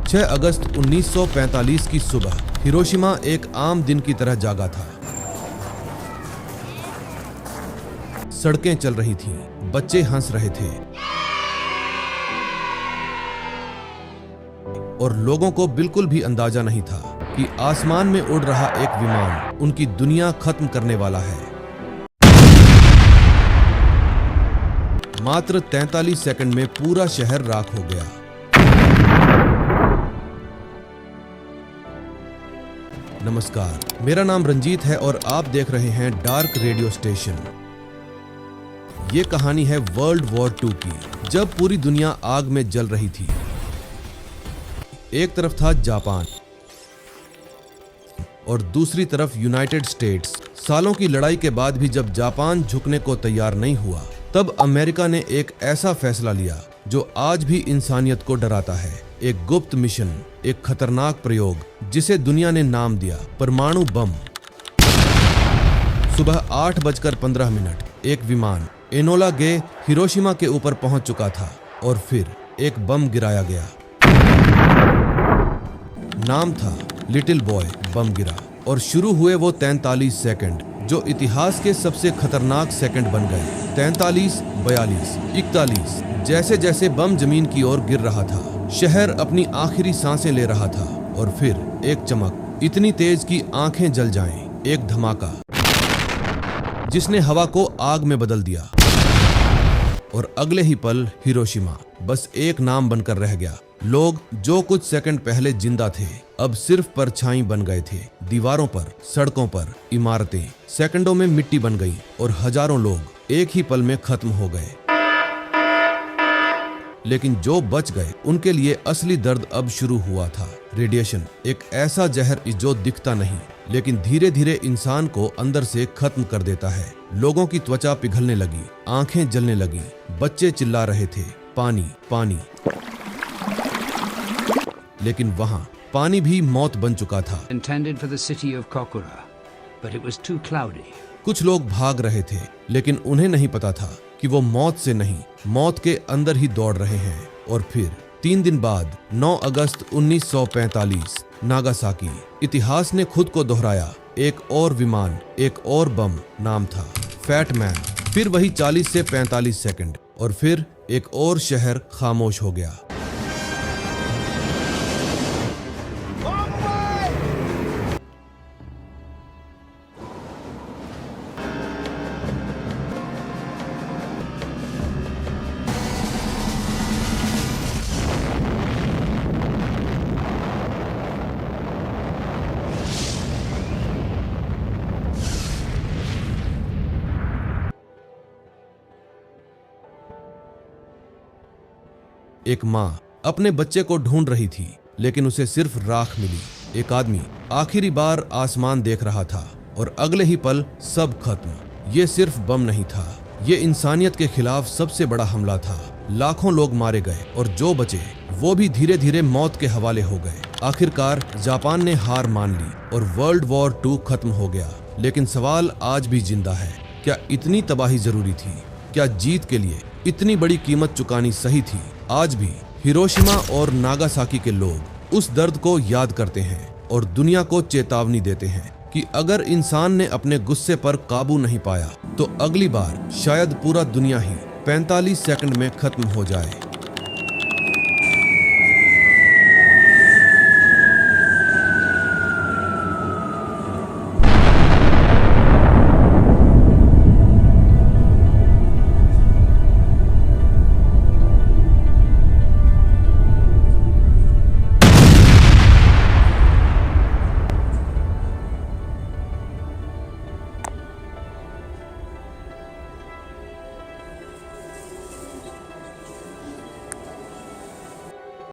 6 अगस्त 1945 की सुबह हिरोशिमा एक आम दिन की तरह जागा था। सड़कें चल रही थीं, बच्चे हंस रहे थे और लोगों को बिल्कुल भी अंदाजा नहीं था कि आसमान में उड़ रहा एक विमान उनकी दुनिया खत्म करने वाला है। मात्र 43 सेकंड में पूरा शहर राख हो गया। नमस्कार, मेरा नाम रंजीत है और आप देख रहे हैं डार्क रेडियो स्टेशन। ये कहानी है वर्ल्ड वॉर 2 की, जब पूरी दुनिया आग में जल रही थी। एक तरफ था जापान और दूसरी तरफ यूनाइटेड स्टेट्स। सालों की लड़ाई के बाद भी जब जापान झुकने को तैयार नहीं हुआ, तब अमेरिका ने एक ऐसा फैसला लिया जो आज भी इंसानियत को डराता है। एक गुप्त मिशन, एक खतरनाक प्रयोग जिसे दुनिया ने नाम दिया परमाणु बम। सुबह 8:15 एक विमान एनोला गे हिरोशिमा के ऊपर पहुंच चुका था और फिर एक बम गिराया गया। नाम था लिटिल बॉय। बम गिरा और शुरू हुए वो 43 सेकंड जो इतिहास के सबसे खतरनाक सेकंड बन गए। 43, 42, 41। जैसे जैसे बम जमीन की ओर गिर रहा था, शहर अपनी आखिरी सांसें ले रहा था और फिर एक चमक इतनी तेज कि आंखें जल जाएं। एक धमाका जिसने हवा को आग में बदल दिया और अगले ही पल हिरोशिमा बस एक नाम बनकर रह गया। लोग जो कुछ सेकंड पहले जिंदा थे, अब सिर्फ परछाई बन गए थे। दीवारों पर, सड़कों पर इमारतें सेकंडों में मिट्टी बन गई और हजारों लोग एक ही पल में खत्म हो गए। लेकिन जो बच गए उनके लिए असली दर्द अब शुरू हुआ था। रेडिएशन, एक ऐसा जहर जो दिखता नहीं लेकिन धीरे धीरे इंसान को अंदर से खत्म कर देता है। लोगों की त्वचा पिघलने लगी, आंखें जलने लगी, बच्चे चिल्ला रहे थे, पानी पानी। लेकिन वहां पानी भी मौत बन चुका था। Intended for the city of Kokura, but it was too cloudy. कुछ लोग भाग रहे थे लेकिन उन्हें नहीं पता था कि वो मौत से नहीं, मौत के अंदर ही दौड़ रहे हैं। और फिर 3 दिन बाद 9 अगस्त 1945 नागासाकी। इतिहास ने खुद को दोहराया। एक और विमान, एक और बम। नाम था फैट मैन। फिर वही 40 से 45 सेकंड और फिर एक और शहर खामोश हो गया। एक माँ अपने बच्चे को ढूंढ रही थी लेकिन उसे सिर्फ राख मिली। एक आदमी आखिरी बार आसमान देख रहा था और अगले ही पल सब खत्म। ये सिर्फ बम नहीं था, ये इंसानियत के खिलाफ सबसे बड़ा हमला था। लाखों लोग मारे गए और जो बचे वो भी धीरे धीरे मौत के हवाले हो गए। आखिरकार जापान ने हार मान ली और वर्ल्ड वॉर 2 खत्म हो गया। लेकिन सवाल आज भी जिंदा है, क्या इतनी तबाही जरूरी थी? क्या जीत के लिए इतनी बड़ी कीमत चुकानी सही थी? आज भी हिरोशिमा और नागासाकी के लोग उस दर्द को याद करते हैं और दुनिया को चेतावनी देते हैं कि अगर इंसान ने अपने गुस्से पर काबू नहीं पाया तो अगली बार शायद पूरा दुनिया ही 45 सेकंड में खत्म हो जाए।